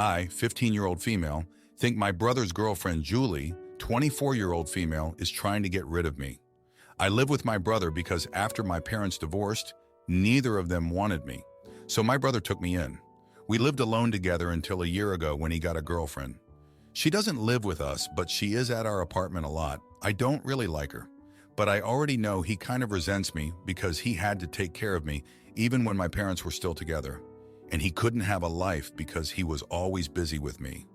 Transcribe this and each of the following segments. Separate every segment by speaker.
Speaker 1: I, 15-year-old female, think my brother's girlfriend Julie, 24-year-old female, is trying to get rid of me. I live with my brother because after my parents divorced, neither of them wanted me. So my brother took me in. We lived alone together until a year ago when he got a girlfriend. She doesn't live with us, but she is at our apartment a lot. I don't really like her. But I already know he kind of resents me because he had to take care of me even when my parents were still together. And he couldn't have a life because he was always busy with me.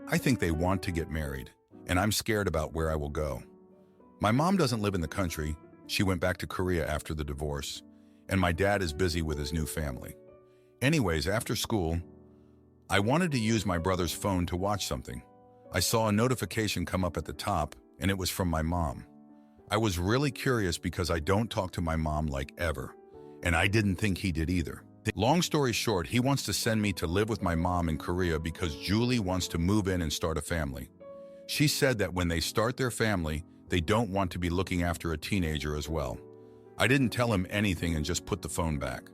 Speaker 1: I think they want to get married, and I'm scared about where I will go. My mom doesn't live in the country. She went back to Korea after the divorce, and my dad is busy with his new family. Anyways, after school, I wanted to use my brother's phone to watch something. I saw a notification come up at the top, and it was from my mom. I was really curious because I don't talk to my mom like ever, and I didn't think he did either. Long story short, he wants to send me to live with my mom in Korea because Julie wants to move in and start a family. She said that when they start their family, they don't want to be looking after a teenager as well. I didn't tell him anything and just put the phone back.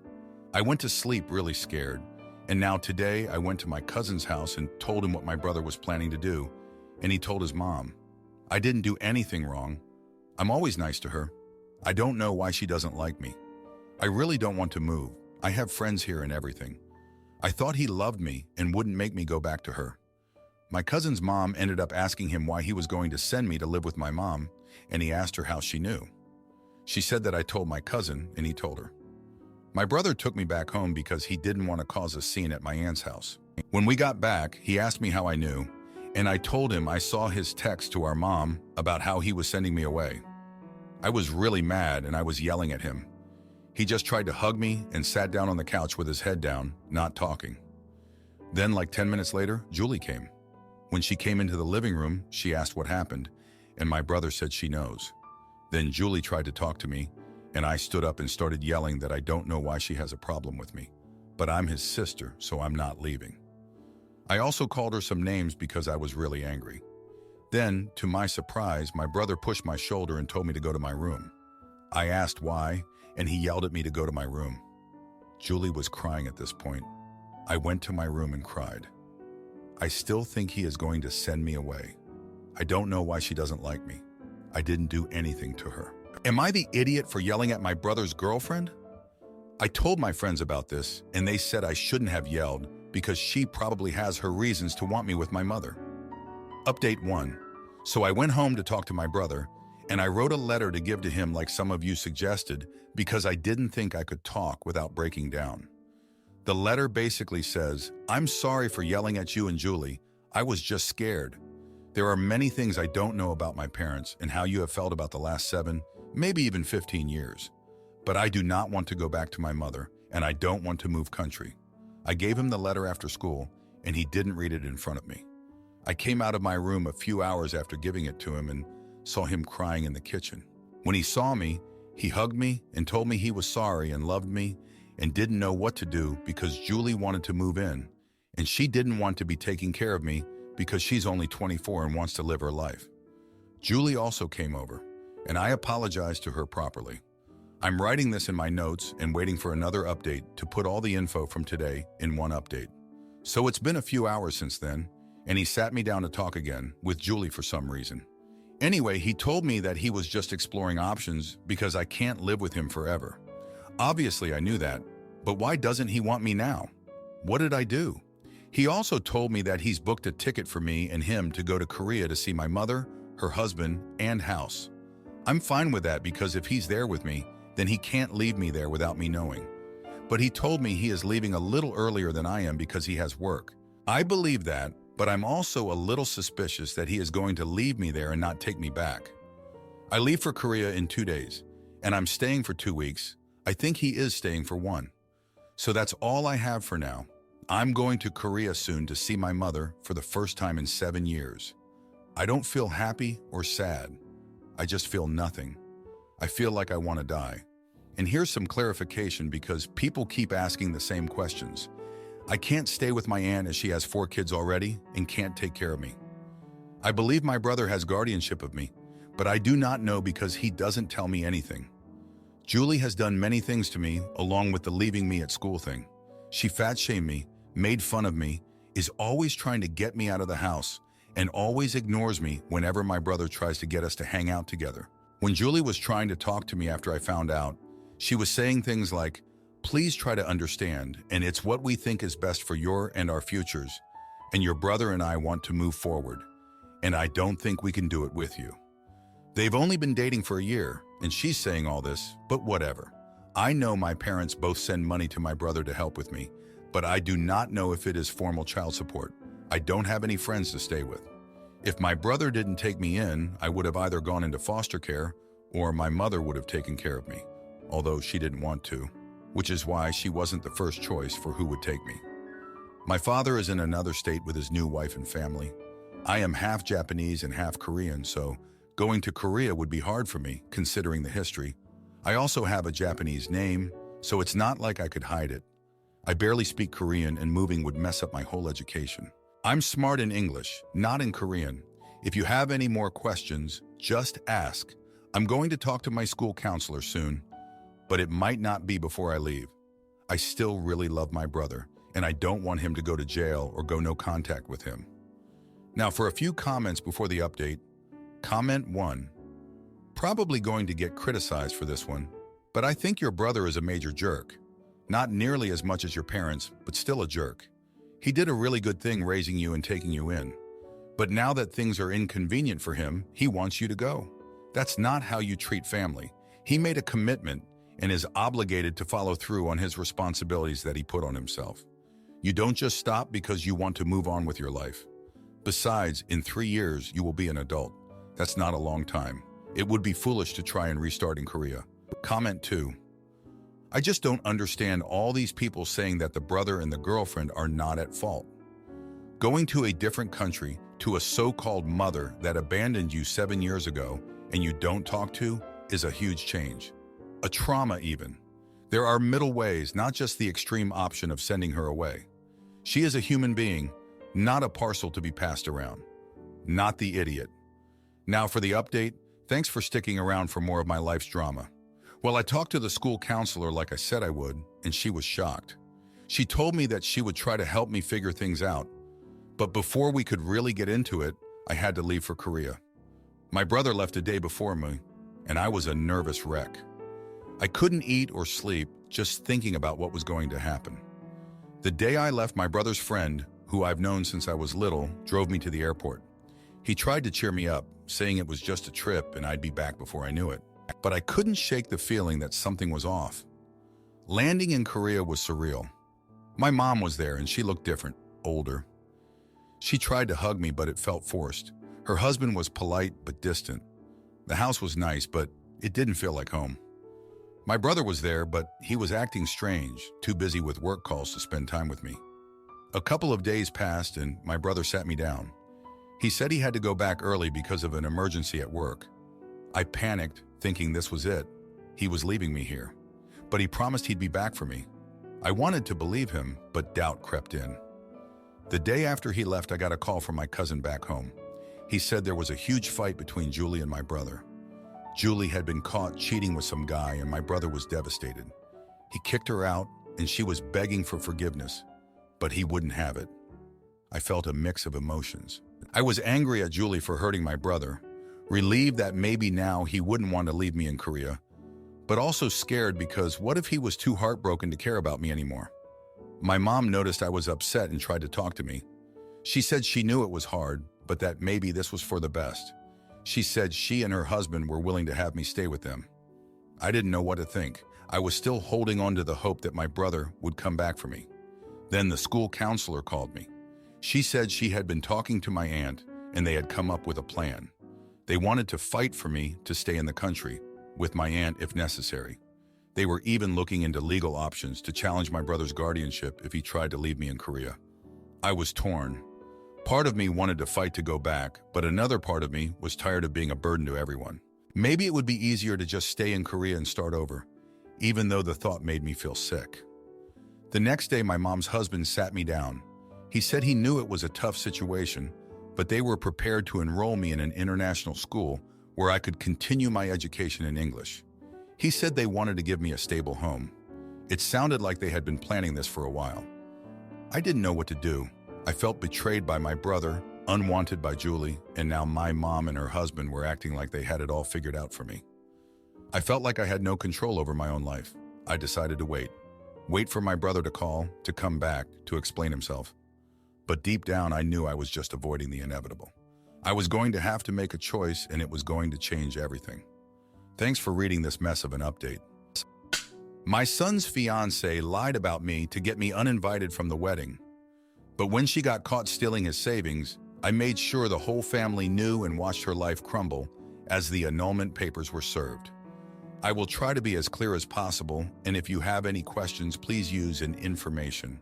Speaker 1: I went to sleep really scared, and now today I went to my cousin's house and told him what my brother was planning to do, and he told his mom. I didn't do anything wrong. I'm always nice to her. I don't know why she doesn't like me. I really don't want to move. I have friends here and everything. I thought he loved me and wouldn't make me go back to her. My cousin's mom ended up asking him why he was going to send me to live with my mom, and he asked her how she knew. She said that I told my cousin, and he told her. My brother took me back home because he didn't want to cause a scene at my aunt's house. When we got back, he asked me how I knew, and I told him I saw his text to our mom about how he was sending me away. I was really mad and I was yelling at him. He just tried to hug me and sat down on the couch with his head down, not talking. Then, like 10 minutes later, Julie came. When she came into the living room, she asked what happened, and my brother said she knows. Then Julie tried to talk to me, and I stood up and started yelling that I don't know why she has a problem with me, but I'm his sister, so I'm not leaving. I also called her some names because I was really angry. Then, to my surprise, my brother pushed my shoulder and told me to go to my room. I asked why, and he yelled at me to go to my room. Julie was crying at this point. I went to my room and cried. I still think he is going to send me away. I don't know why she doesn't like me. I didn't do anything to her. Am I the idiot for yelling at my brother's girlfriend? I told my friends about this, and they said I shouldn't have yelled because she probably has her reasons to want me with my mother. Update 1. So I went home to talk to my brother, and I wrote a letter to give to him like some of you suggested because I didn't think I could talk without breaking down. The letter basically says, I'm sorry for yelling at you and Julie. I was just scared. There are many things I don't know about my parents and how you have felt about the last 7, maybe even 15 years. But I do not want to go back to my mother, and I don't want to move country. I gave him the letter after school, and he didn't read it in front of me. I came out of my room a few hours after giving it to him and saw him crying in the kitchen. When he saw me, he hugged me and told me he was sorry and loved me and didn't know what to do because Julie wanted to move in, and she didn't want to be taking care of me because she's only 24 and wants to live her life. Julie also came over, and I apologized to her properly. I'm writing this in my notes and waiting for another update to put all the info from today in one update. So it's been a few hours since then, and he sat me down to talk again with Julie for some reason. Anyway, he told me that he was just exploring options because I can't live with him forever. Obviously, I knew that, but why doesn't he want me now? What did I do? He also told me that he's booked a ticket for me and him to go to Korea to see my mother, her husband, and house. I'm fine with that because if he's there with me, then he can't leave me there without me knowing. But he told me he is leaving a little earlier than I am because he has work. I believe that, but I'm also a little suspicious that he is going to leave me there and not take me back. I leave for Korea in 2 days, and I'm staying for 2 weeks. I think he is staying for 1. So that's all I have for now. I'm going to Korea soon to see my mother for the first time in 7 years. I don't feel happy or sad. I just feel nothing. I feel like I want to die. And here's some clarification because people keep asking the same questions. I can't stay with my aunt as she has 4 kids already and can't take care of me. I believe my brother has guardianship of me, but I do not know because he doesn't tell me anything. Julie has done many things to me along with the leaving me at school thing. She fat-shamed me, made fun of me, is always trying to get me out of the house and always ignores me whenever my brother tries to get us to hang out together. When Julie was trying to talk to me after I found out, she was saying things like, "Please try to understand, and it's what we think is best for your and our futures, and your brother and I want to move forward, and I don't think we can do it with you." They've only been dating for a year, and she's saying all this, but whatever. I know my parents both send money to my brother to help with me, but I do not know if it is formal child support. I don't have any friends to stay with. If my brother didn't take me in, I would have either gone into foster care or my mother would have taken care of me, although she didn't want to, which is why she wasn't the first choice for who would take me. My father is in another state with his new wife and family. I am half Japanese and half Korean, so going to Korea would be hard for me, considering the history. I also have a Japanese name, so it's not like I could hide it. I barely speak Korean, and moving would mess up my whole education. I'm smart in English, not in Korean. If you have any more questions, just ask. I'm going to talk to my school counselor soon, but it might not be before I leave. I still really love my brother, and I don't want him to go to jail or go no contact with him. Now for a few comments before the update. Comment 1. Probably going to get criticized for this one, but I think your brother is a major jerk. Not nearly as much as your parents, but still a jerk. He did a really good thing raising you and taking you in. But now that things are inconvenient for him, he wants you to go. That's not how you treat family. He made a commitment and is obligated to follow through on his responsibilities that he put on himself. You don't just stop because you want to move on with your life. Besides, in 3 years, you will be an adult. That's not a long time. It would be foolish to try and restart in Korea. Comment 2. I just don't understand all these people saying that the brother and the girlfriend are not at fault. Going to a different country, to a so-called mother that abandoned you 7 years ago and you don't talk to, is a huge change. A trauma even. There are middle ways, not just the extreme option of sending her away. She is a human being, not a parcel to be passed around. Not the idiot. Now for the update, thanks for sticking around for more of my life's drama. Well, I talked to the school counselor like I said I would, and she was shocked. She told me that she would try to help me figure things out, but before we could really get into it, I had to leave for Korea. My brother left a day before me, and I was a nervous wreck. I couldn't eat or sleep just thinking about what was going to happen. The day I left, my brother's friend, who I've known since I was little, drove me to the airport. He tried to cheer me up, saying it was just a trip and I'd be back before I knew it. But I couldn't shake the feeling that something was off. Landing in Korea was surreal. My mom was there and she looked different, older. She tried to hug me, but it felt forced. Her husband was polite but distant. The house was nice, but it didn't feel like home. My brother was there, but he was acting strange, too busy with work calls to spend time with me. A couple of days passed and my brother sat me down. He said he had to go back early because of an emergency at work. I panicked, thinking this was it. He was leaving me here. But he promised he'd be back for me. I wanted to believe him, but doubt crept in. The day after he left, I got a call from my cousin back home. He said there was a huge fight between Julie and my brother. Julie had been caught cheating with some guy and my brother was devastated. He kicked her out and she was begging for forgiveness, but he wouldn't have it. I felt a mix of emotions. I was angry at Julie for hurting my brother, relieved that maybe now he wouldn't want to leave me in Korea, but also scared because what if he was too heartbroken to care about me anymore? My mom noticed I was upset and tried to talk to me. She said she knew it was hard, but that maybe this was for the best. She said she and her husband were willing to have me stay with them. I didn't know what to think. I was still holding on to the hope that my brother would come back for me. Then the school counselor called me. She said she had been talking to my aunt and they had come up with a plan. They wanted to fight for me to stay in the country, with my aunt if necessary. They were even looking into legal options to challenge my brother's guardianship if he tried to leave me in Korea. I was torn. Part of me wanted to fight to go back, but another part of me was tired of being a burden to everyone. Maybe it would be easier to just stay in Korea and start over, even though the thought made me feel sick. The next day, my mom's husband sat me down. He said he knew it was a tough situation, but they were prepared to enroll me in an international school where I could continue my education in English. He said they wanted to give me a stable home. It sounded like they had been planning this for a while. I didn't know what to do. I felt betrayed by my brother, unwanted by Julie, and now my mom and her husband were acting like they had it all figured out for me. I felt like I had no control over my own life. I decided to wait. Wait for my brother to call, to come back, to explain himself. But deep down, I knew I was just avoiding the inevitable. I was going to have to make a choice, and it was going to change everything. Thanks for reading this mess of an update. My son's fiancée lied about me to get me uninvited from the wedding. But when she got caught stealing his savings, I made sure the whole family knew and watched her life crumble as the annulment papers were served. I will try to be as clear as possible, and if you have any questions, please use an information.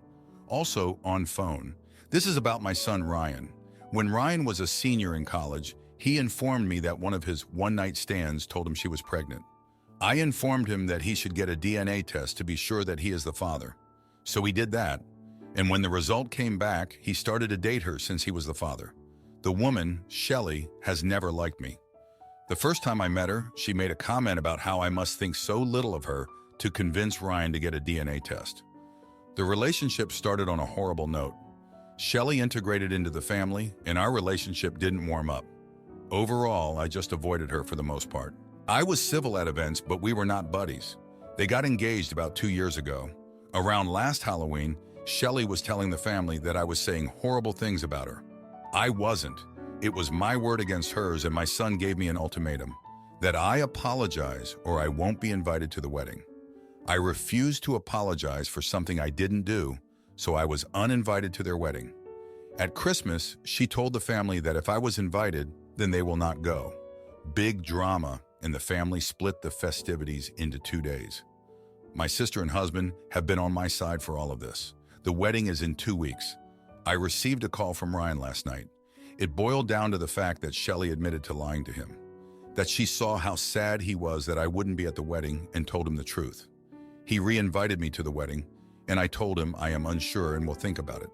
Speaker 1: Also, on phone. This is about my son Ryan. When Ryan was a senior in college, he informed me that one of his one-night stands told him she was pregnant. I informed him that he should get a DNA test to be sure that he is the father. So he did that, and when the result came back, he started to date her since he was the father. The woman, Shelley, has never liked me. The first time I met her, she made a comment about how I must think so little of her to convince Ryan to get a DNA test. The relationship started on a horrible note. Shelley integrated into the family, and our relationship didn't warm up. Overall, I just avoided her for the most part. I was civil at events, but we were not buddies. They got engaged about 2 years ago. Around last Halloween, Shelley was telling the family that I was saying horrible things about her. I wasn't. It was my word against hers, and my son gave me an ultimatum that I apologize or I won't be invited to the wedding. I refused to apologize for something I didn't do, so I was uninvited to their wedding. At Christmas, she told the family that if I was invited, then they will not go. Big drama, and the family split the festivities into 2 days. My sister and husband have been on my side for all of this. The wedding is in 2 weeks. I received a call from Ryan last night. It boiled down to the fact that Shelley admitted to lying to him, that she saw how sad he was that I wouldn't be at the wedding and told him the truth. He re-invited me to the wedding, and I told him I am unsure and will think about it.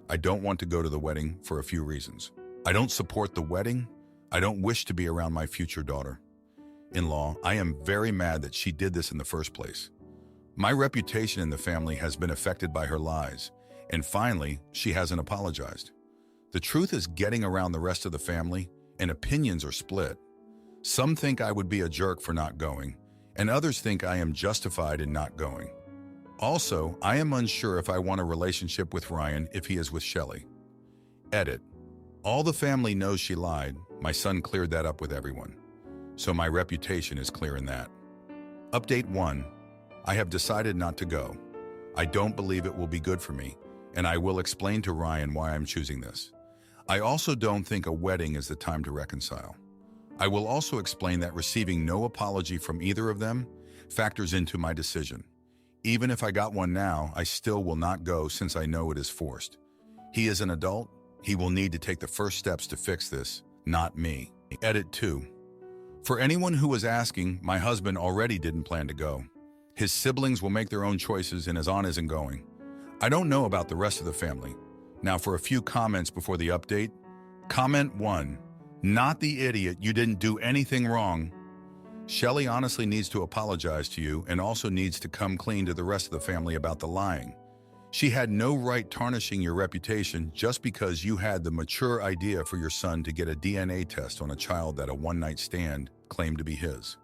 Speaker 1: I don't want to go to the wedding for a few reasons. I don't support the wedding. I don't wish to be around my future daughter-in-law. I am very mad that she did this in the first place. My reputation in the family has been affected by her lies, and finally, she hasn't apologized. The truth is getting around the rest of the family, and opinions are split. Some think I would be a jerk for not going, and others think I am justified in not going. Also, I am unsure if I want a relationship with Ryan if he is with Shelley. Edit. All the family knows she lied. My son cleared that up with everyone. So my reputation is clear in that. Update 1. I have decided not to go. I don't believe it will be good for me, and I will explain to Ryan why I'm choosing this. I also don't think a wedding is the time to reconcile. I will also explain that receiving no apology from either of them factors into my decision. Even if I got one now, I still will not go since I know it is forced. He is an adult. He will need to take the first steps to fix this, not me. Edit 2. For anyone who was asking, my husband already didn't plan to go. His siblings will make their own choices and his aunt isn't going. I don't know about the rest of the family. Now for a few comments before the update. Comment 1. Not the idiot, you didn't do anything wrong. Shelley honestly needs to apologize to you and also needs to come clean to the rest of the family about the lying. She had no right tarnishing your reputation just because you had the mature idea for your son to get a DNA test on a child that a one-night stand claimed to be his.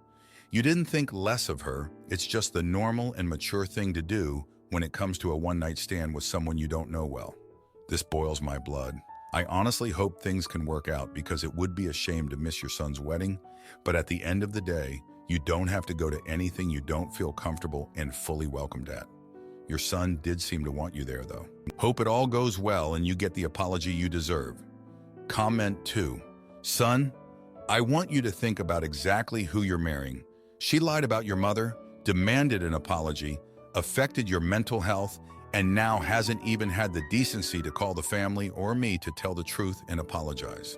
Speaker 1: You didn't think less of her, it's just the normal and mature thing to do when it comes to a one-night stand with someone you don't know well. This boils my blood. I honestly hope things can work out because it would be a shame to miss your son's wedding, but at the end of the day, you don't have to go to anything you don't feel comfortable and fully welcomed at. Your son did seem to want you there, though. Hope it all goes well and you get the apology you deserve. Comment 2. Son, I want you to think about exactly who you're marrying. She lied about your mother, demanded an apology, affected your mental health, and now hasn't even had the decency to call the family or me to tell the truth and apologize.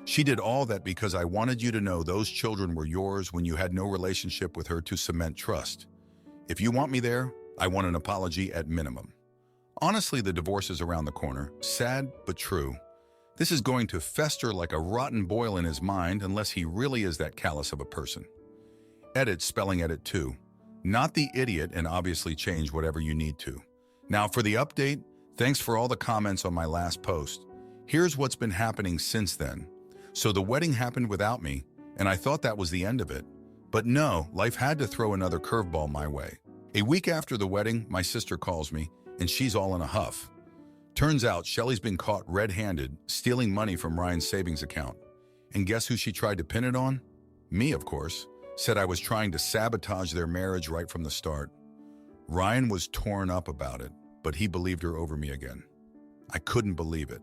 Speaker 1: She did all that because I wanted you to know those children were yours when you had no relationship with her to cement trust. If you want me there, I want an apology at minimum. Honestly, the divorce is around the corner. Sad, but true. This is going to fester like a rotten boil in his mind unless he really is that callous of a person. Edit spelling edit 2. Not the idiot and obviously change whatever you need to. Now for the update, Thanks for all the comments on my last post. Here's what's been happening since then. So the wedding happened without me, and I thought that was the end of it. But no, life had to throw another curveball my way. A week after the wedding, my sister calls me, and she's all in a huff. Turns out Shelly's been caught red-handed stealing money from Ryan's savings account. And guess who she tried to pin it on? Me, of course. Said I was trying to sabotage their marriage right from the start. Ryan was torn up about it, but he believed her over me again. I couldn't believe it.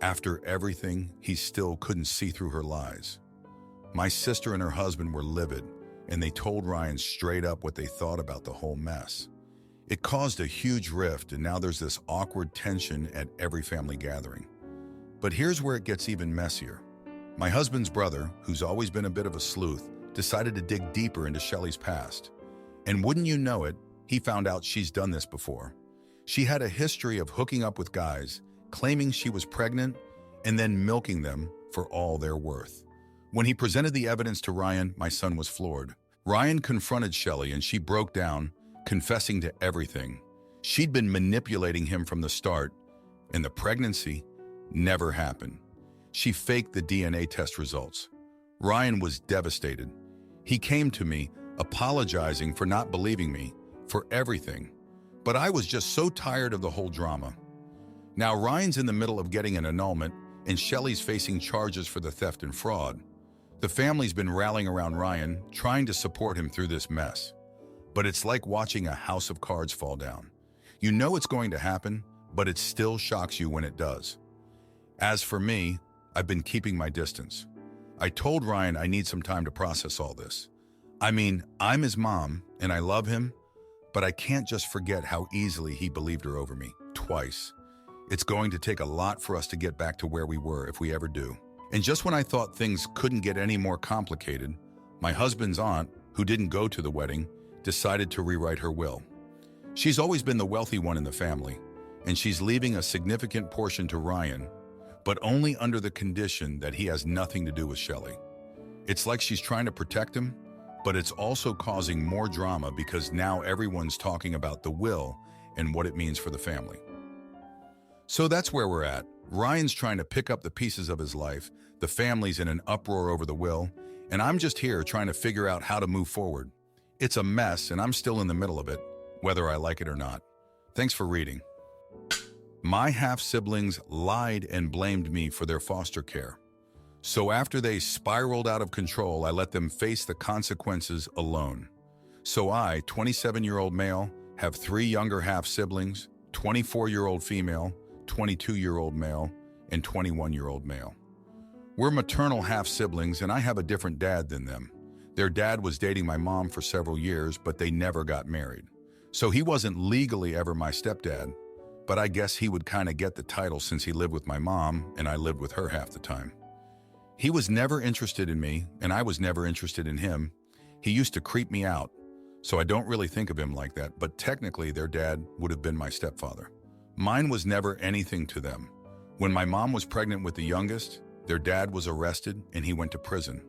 Speaker 1: After everything, he still couldn't see through her lies. My sister and her husband were livid, and they told Ryan straight up what they thought about the whole mess. It caused a huge rift, and now there's this awkward tension at every family gathering. But here's where it gets even messier. My husband's brother, who's always been a bit of a sleuth, decided to dig deeper into Shelly's past. And wouldn't you know it, he found out she's done this before. She had a history of hooking up with guys, claiming she was pregnant, and then milking them for all they're worth. When he presented the evidence to Ryan, my son was floored. Ryan confronted Shelly and she broke down, confessing to everything. She'd been manipulating him from the start, and the pregnancy never happened. She faked the DNA test results. Ryan was devastated. He came to me, apologizing for not believing me, for everything. But I was just so tired of the whole drama. Now Ryan's in the middle of getting an annulment, and Shelly's facing charges for the theft and fraud. The family's been rallying around Ryan, trying to support him through this mess. But it's like watching a house of cards fall down. You know it's going to happen, but it still shocks you when it does. As for me, I've been keeping my distance. I told Ryan I need some time to process all this. I mean, I'm his mom, and I love him, but I can't just forget how easily he believed her over me, twice. It's going to take a lot for us to get back to where we were, if we ever do. And just when I thought things couldn't get any more complicated, my husband's aunt, who didn't go to the wedding, decided to rewrite her will. She's always been the wealthy one in the family, and she's leaving a significant portion to Ryan, but only under the condition that he has nothing to do with Shelly. It's like she's trying to protect him, but it's also causing more drama because now everyone's talking about the will and what it means for the family. So that's where we're at. Ryan's trying to pick up the pieces of his life, the family's in an uproar over the will, and I'm just here trying to figure out how to move forward. It's a mess, and I'm still in the middle of it, whether I like it or not. Thanks for reading. My half-siblings lied and blamed me for their foster care. So after they spiraled out of control, I let them face the consequences alone. So I, 27-year-old male, have 3 younger half-siblings, 24-year-old female, 22-year-old male, and 21-year-old male. We're maternal half-siblings, and I have a different dad than them. Their dad was dating my mom for several years, but they never got married. So he wasn't legally ever my stepdad, but I guess he would kind of get the title since he lived with my mom and I lived with her half the time. He was never interested in me, and I was never interested in him. He used to creep me out, so I don't really think of him like that, but technically their dad would have been my stepfather. Mine was never anything to them. When my mom was pregnant with the youngest, their dad was arrested and he went to prison.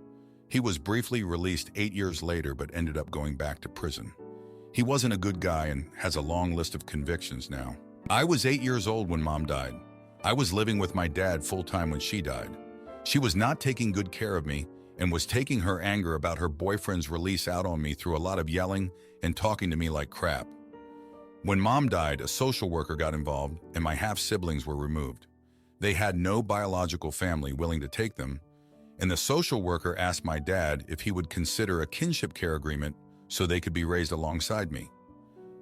Speaker 1: He was briefly released 8 years later, but ended up going back to prison. He wasn't a good guy and has a long list of convictions now. I was 8 years old when Mom died. I was living with my dad full-time when she died. She was not taking good care of me and was taking her anger about her boyfriend's release out on me through a lot of yelling and talking to me like crap. When Mom died, a social worker got involved and my half-siblings were removed. They had no biological family willing to take them, and the social worker asked my dad if he would consider a kinship care agreement so they could be raised alongside me.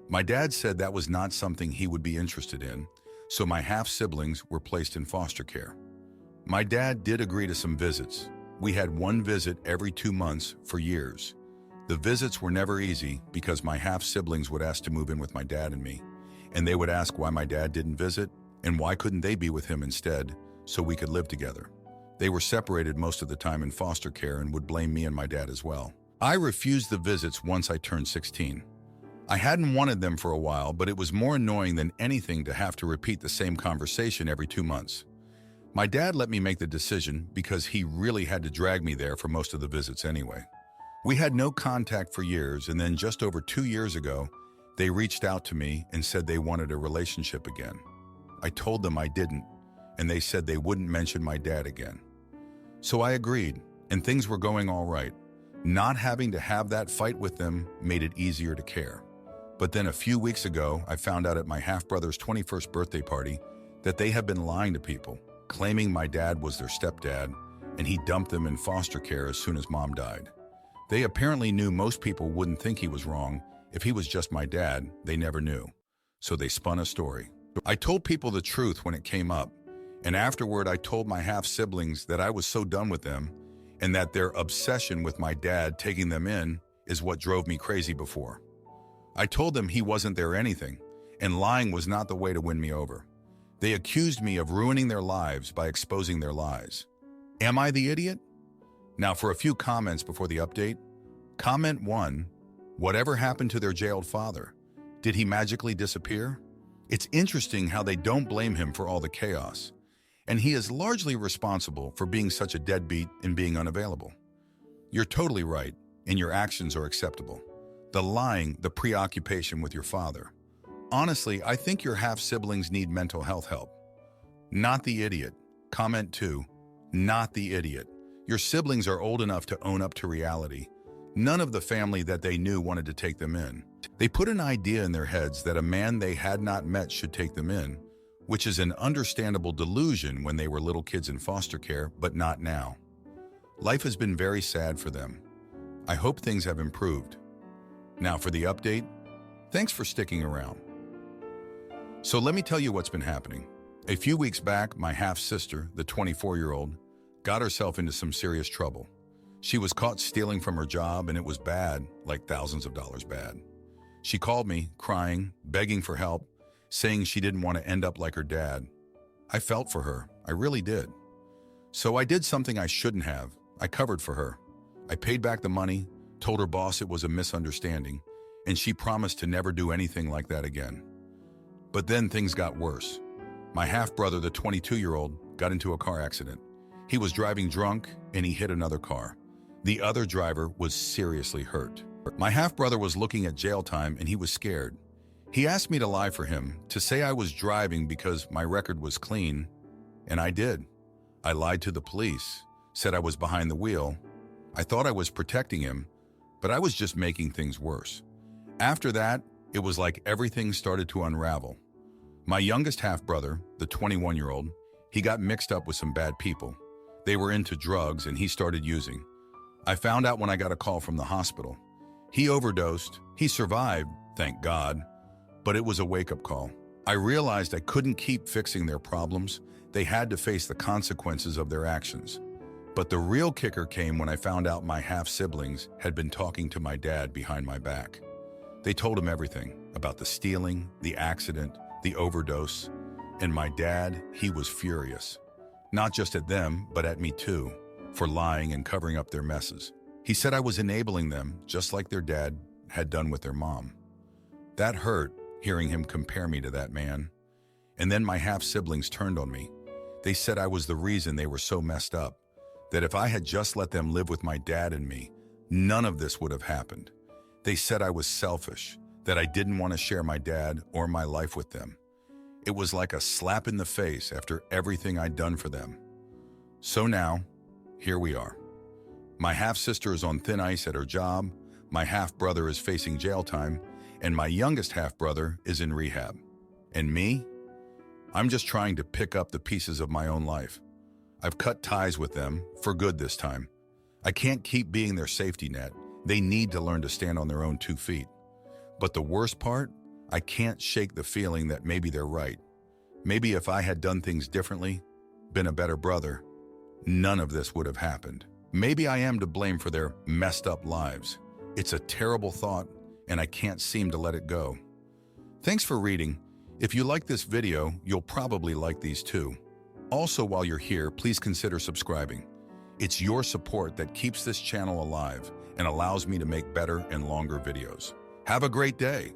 Speaker 1: My dad said that was not something he would be interested in, so my half-siblings were placed in foster care. My dad did agree to some visits. We had 1 visit every 2 months for years. The visits were never easy because my half-siblings would ask to move in with my dad and me, and they would ask why my dad didn't visit and why couldn't they be with him instead so we could live together. They were separated most of the time in foster care and would blame me and my dad as well. I refused the visits once I turned 16. I hadn't wanted them for a while, but it was more annoying than anything to have to repeat the same conversation every 2 months. My dad let me make the decision because he really had to drag me there for most of the visits anyway. We had no contact for years, and then just over 2 years ago, they reached out to me and said they wanted a relationship again. I told them I didn't, and they said they wouldn't mention my dad again. So I agreed, and things were going all right. Not having to have that fight with them made it easier to care. But then a few weeks ago, I found out at my half-brother's 21st birthday party that they have been lying to people, claiming my dad was their stepdad, and he dumped them in foster care as soon as mom died. They apparently knew most people wouldn't think he was wrong. If he was just my dad, they never knew. So they spun a story. I told people the truth when it came up, and afterward I told my half-siblings that I was so done with them and that their obsession with my dad taking them in is what drove me crazy before. I told them he wasn't their anything, and lying was not the way to win me over. They accused me of ruining their lives by exposing their lies. Am I the idiot? Now for a few comments before the update. Comment 1. Whatever happened to their jailed father? Did he magically disappear? It's interesting how they don't blame him for all the chaos, and he is largely responsible for being such a deadbeat and being unavailable. You're totally right, and your actions are acceptable. The lying, the preoccupation with your father. Honestly, I think your half-siblings need mental health help. Not the idiot. Comment 2. Not the idiot. Your siblings are old enough to own up to reality. None of the family that they knew wanted to take them in. They put an idea in their heads that a man they had not met should take them in, which is an understandable delusion when they were little kids in foster care, but not now. Life has been very sad for them. I hope things have improved. Now for the update. Thanks for sticking around. So let me tell you what's been happening. A few weeks back, my half-sister, the 24-year-old, got herself into some serious trouble. She was caught stealing from her job, and it was bad, like thousands of dollars bad. She called me, crying, begging for help, saying she didn't want to end up like her dad. I felt for her. I really did. So I did something I shouldn't have. I covered for her. I paid back the money, told her boss it was a misunderstanding, and she promised to never do anything like that again. But then things got worse. My half-brother, the 22-year-old, got into a car accident. He was driving drunk, and he hit another car. The other driver was seriously hurt. My half-brother was looking at jail time, and he was scared. He asked me to lie for him, to say I was driving because my record was clean, and I did. I lied to the police, said I was behind the wheel. I thought I was protecting him, but I was just making things worse. After that, it was like everything started to unravel. My youngest half-brother, the 21-year-old, he got mixed up with some bad people. They were into drugs, and he started using. I found out when I got a call from the hospital. He overdosed. He survived, thank God, but it was a wake-up call. I realized I couldn't keep fixing their problems. They had to face the consequences of their actions. But the real kicker came when I found out my half-siblings had been talking to my dad behind my back. They told him everything about the stealing, the accident, the overdose, and my dad, he was furious. Not just at them, but at me too, for lying and covering up their messes. He said I was enabling them, just like their dad had done with their mom. That hurt, hearing him compare me to that man. And then my half-siblings turned on me. They said I was the reason they were so messed up, that if I had just let them live with my dad and me, none of this would have happened. They said I was selfish, that I didn't want to share my dad or my life with them. It was like a slap in the face after everything I'd done for them. So now, here we are. My half-sister is on thin ice at her job, my half-brother is facing jail time, and my youngest half-brother is in rehab. And me? I'm just trying to pick up the pieces of my own life. I've cut ties with them, for good this time. I can't keep being their safety net. They need to learn to stand on their own 2 feet. But the worst part? I can't shake the feeling that maybe they're right. Maybe if I had done things differently, been a better brother, none of this would have happened. Maybe I am to blame for their messed up lives. It's a terrible thought, and I can't seem to let it go. Thanks for reading. If you like this video, you'll probably like these too. Also, while you're here, please consider subscribing. It's your support that keeps this channel alive and allows me to make better and longer videos. Have a great day.